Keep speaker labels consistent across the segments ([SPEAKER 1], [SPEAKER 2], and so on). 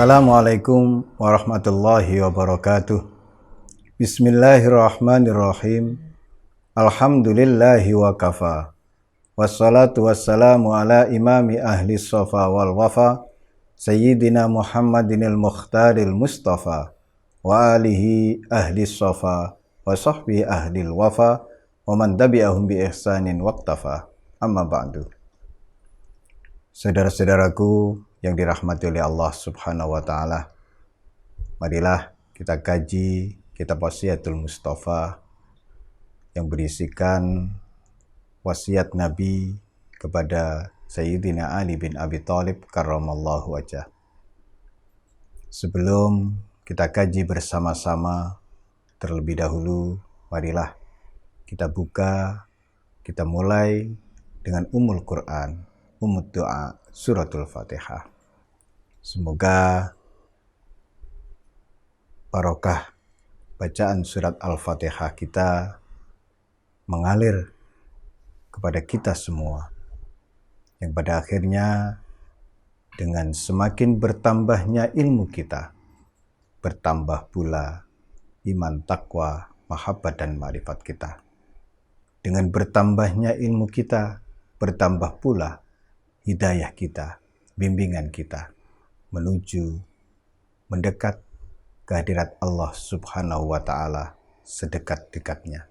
[SPEAKER 1] Assalamualaikum warahmatullahi wabarakatuh. Bismillahirrahmanirrahim. Alhamdulillahi wa kafa. Wassalatu wassalamu ala imami ahli sofa wal wafa, Sayyidina Muhammadinil Mukhtaril Mustafa, wa alihi ahli sofa, wa sahbihi ahlil wafa, wa man tabi'ahum bi ihsanin waqtafa. Amma ba'du. Saudara-saudaraku yang dirahmati oleh Allah Subhanahu wa Ta'ala, marilah kita kaji kitab Wasiyatul Mustafa yang berisikan wasiat Nabi kepada Sayyidina Ali bin Abi Thalib karramallahu wajhah. Sebelum kita kaji bersama-sama, terlebih dahulu marilah kita mulai dengan Ummul Quran, Ummud Doa, Suratul Fatihah. Semoga barokah bacaan surat Al-Fatihah kita mengalir kepada kita semua, yang pada akhirnya dengan semakin bertambahnya ilmu kita, bertambah pula iman, takwa, mahabbat dan ma'rifat kita. Dengan bertambahnya ilmu kita, bertambah pula hidayah kita, bimbingan kita menuju mendekat kehadirat Allah Subhanahu wa Ta'ala sedekat-dekatnya.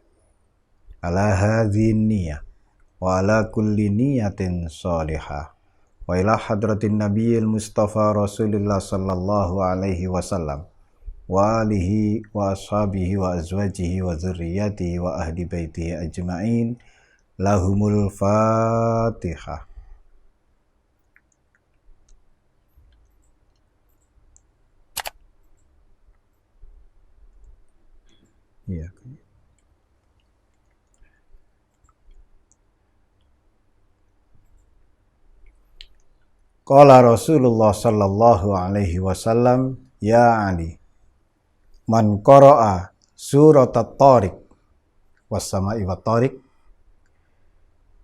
[SPEAKER 1] Ala hadhin niyah wa ala kulli niyatin salihah wa ila hadratin nabiyil mustafa rasulullah sallallahu alaihi wasallam wa alihi wa ashabihi wa azwajihi wa zurriyatihi wa ahli baitihi ajma'in. Lahumul Fatihah. Ya. Qala Rasulullah sallallahu alaihi wasallam, ya Ali, man qara'a surat at-Tariq was sama'i wat Tariq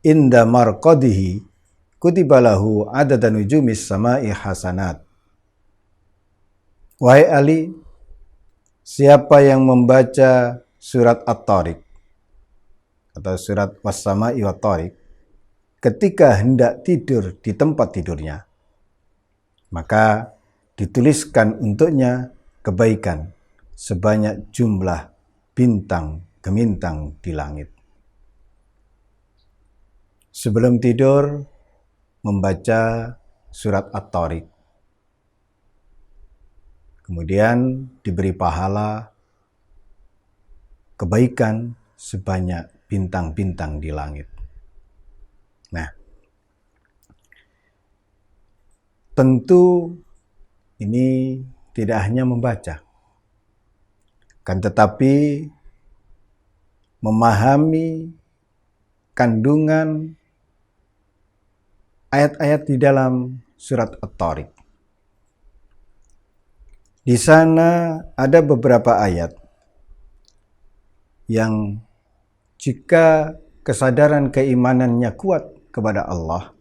[SPEAKER 1] inda marqadihi kutiba lahu adada nujumis sama'i hasanat. Wahai Ali, siapa yang membaca surat At-Tariq atau surat Was-Sama'i Wat-Tariq ketika hendak tidur di tempat tidurnya, maka dituliskan untuknya kebaikan sebanyak jumlah bintang gemintang di langit. Sebelum tidur membaca surat At-Tariq, kemudian diberi pahala kebaikan sebanyak bintang-bintang di langit. Nah, tentu ini tidak hanya membaca, kan tetapi memahami kandungan ayat-ayat di dalam surat At-Tariq. Di sana ada beberapa ayat yang jika kesadaran keimanannya kuat kepada Allah,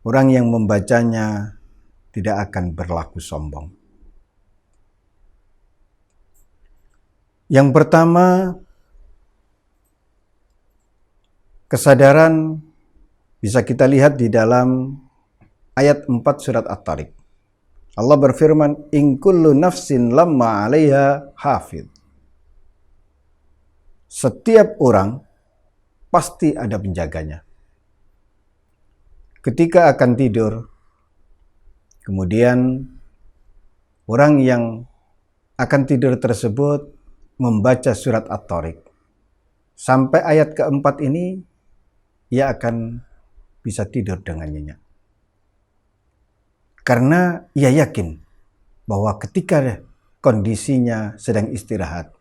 [SPEAKER 1] orang yang membacanya tidak akan berlaku sombong. Yang pertama, kesadaran bisa kita lihat di dalam ayat 4 surat At-Tariq. Allah berfirman, in kullu nafsin lamma 'alaiha hafidh. Setiap orang pasti ada penjaganya. Ketika akan tidur, kemudian orang yang akan tidur tersebut membaca surat At-Tariq. Sampai ayat keempat ini, ia akan bisa tidur dengan nyenyak. Karena ia yakin bahwa ketika kondisinya sedang istirahat,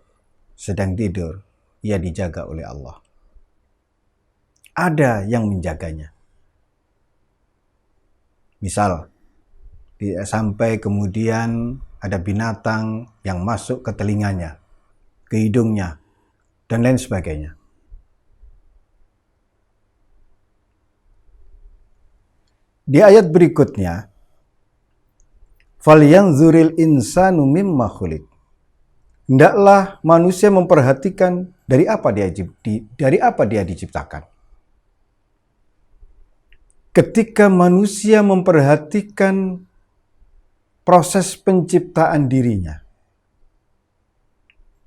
[SPEAKER 1] sedang tidur, ia dijaga oleh Allah. Ada yang menjaganya. Misal, sampai kemudian ada binatang yang masuk ke telinganya, ke hidungnya, dan lain sebagainya. Di ayat berikutnya, Falyanzuril insanu mimma khuliq. Hendaklah manusia memperhatikan dari apa dia diciptakan. Ketika manusia memperhatikan proses penciptaan dirinya,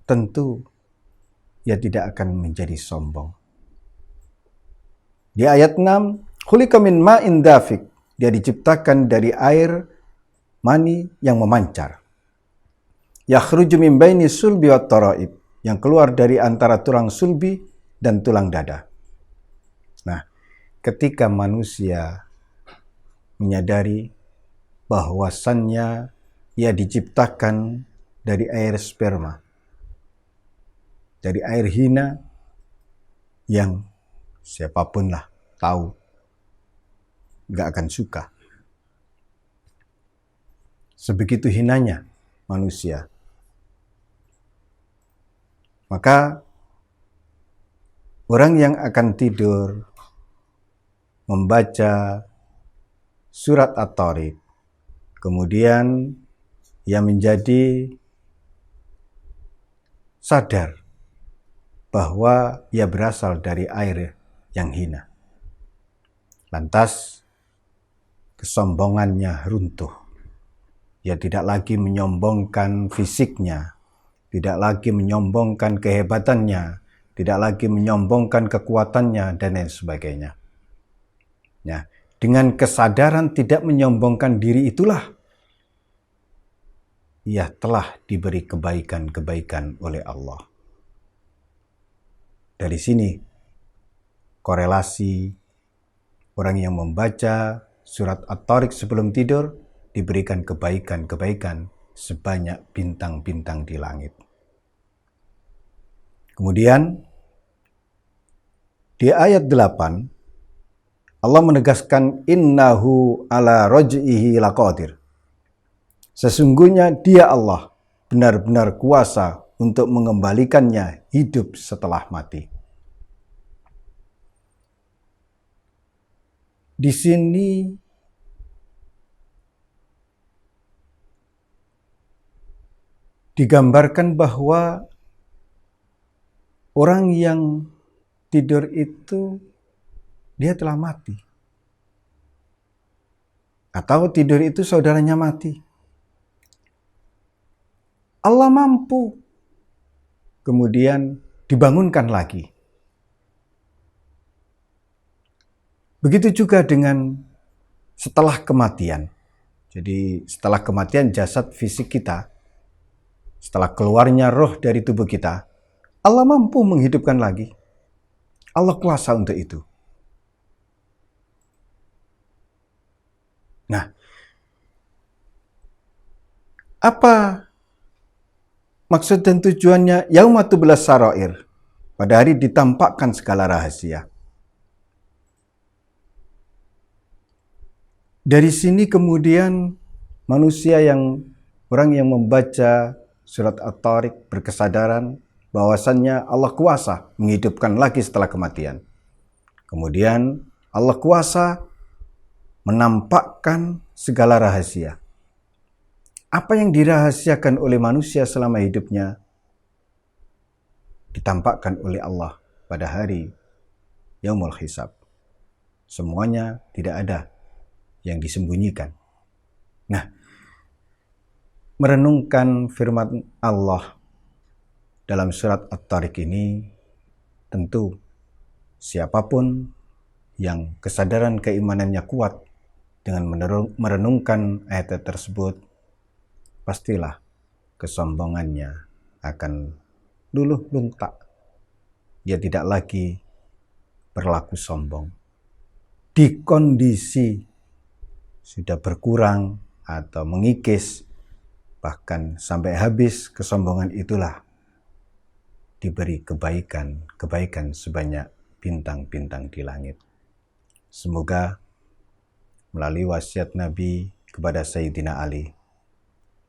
[SPEAKER 1] tentu ia tidak akan menjadi sombong. Di ayat 6, khuliqa min ma'in dafiq, dia diciptakan dari air mani yang memancar. Yakhruju min baini sulbi wat taraib, yang keluar dari antara tulang sulbi dan tulang dada. Nah, ketika manusia menyadari bahwasannya ia diciptakan dari air sperma, dari air hina yang siapapun lah tahu gak akan suka. Sebegitu hinanya manusia. Maka orang yang akan tidur membaca surat At-Tariq, kemudian ia menjadi sadar bahwa ia berasal dari air yang hina. Lantas kesombongannya runtuh. Ia tidak lagi menyombongkan fisiknya, tidak lagi menyombongkan kehebatannya, tidak lagi menyombongkan kekuatannya, dan lain sebagainya. Ya, dengan kesadaran tidak menyombongkan diri itulah ia telah diberi kebaikan-kebaikan oleh Allah. Dari sini korelasi orang yang membaca surat At-Tariq sebelum tidur diberikan kebaikan-kebaikan sebanyak bintang-bintang di langit. Kemudian di ayat 8 Allah menegaskan innahu ala raj'ihi laqadir. Sesungguhnya dia Allah benar-benar kuasa untuk mengembalikannya hidup setelah mati. Di sini digambarkan bahwa orang yang tidur itu dia telah mati. Atau tidur itu saudaranya mati. Allah mampu kemudian dibangunkan lagi. Begitu juga dengan setelah kematian. Jadi setelah kematian jasad fisik kita, setelah keluarnya roh dari tubuh kita, Allah mampu menghidupkan lagi. Allah kuasa untuk itu. Nah, apa maksud dan tujuannya yauma tublas sarair? Pada hari ditampakkan segala rahasia. Dari sini kemudian orang yang membaca surat At-Tariq berkesadaran bahwasannya Allah kuasa menghidupkan lagi setelah kematian. Kemudian Allah kuasa menampakkan segala rahasia. Apa yang dirahasiakan oleh manusia selama hidupnya ditampakkan oleh Allah pada hari Yaumul Hisab. Semuanya tidak ada yang disembunyikan. Nah, merenungkan firman Allah dalam surat At-Tariq ini, tentu siapapun yang kesadaran keimanannya kuat dengan merenungkan ayat tersebut, pastilah kesombongannya akan luluh luntak. Dia tidak lagi berlaku sombong. Di kondisi sudah berkurang atau mengikis, bahkan sampai habis, kesombongan itulah diberi kebaikan sebanyak bintang-bintang di langit. Semoga melalui wasiat Nabi kepada Sayyidina Ali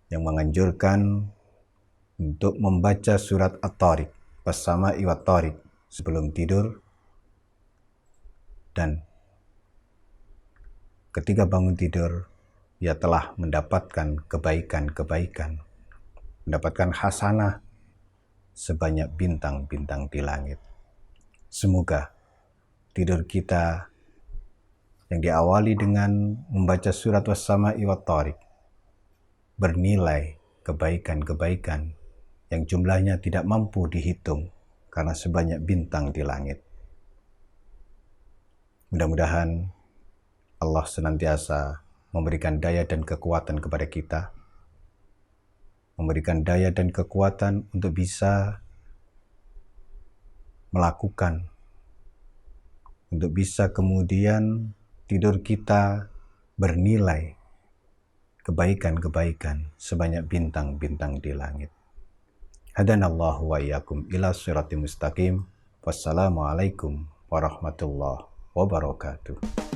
[SPEAKER 1] yang menganjurkan untuk membaca surat At-Tariq bersama Iwat Tariq sebelum tidur, dan ketika bangun tidur ia telah mendapatkan kebaikan-kebaikan, mendapatkan hasanah sebanyak bintang-bintang di langit. Semoga tidur kita yang diawali dengan membaca surat Was-Sama'i Wat-Thariq bernilai kebaikan-kebaikan yang jumlahnya tidak mampu dihitung karena sebanyak bintang di langit. Mudah-mudahan Allah senantiasa memberikan daya dan kekuatan kepada kita, memberikan daya dan kekuatan untuk bisa melakukan, untuk bisa kemudian tidur kita bernilai kebaikan-kebaikan sebanyak bintang-bintang di langit. Hadanallahu wa iyyakum ila siratim mustaqim. Wassalamualaikum warahmatullahi wabarakatuh.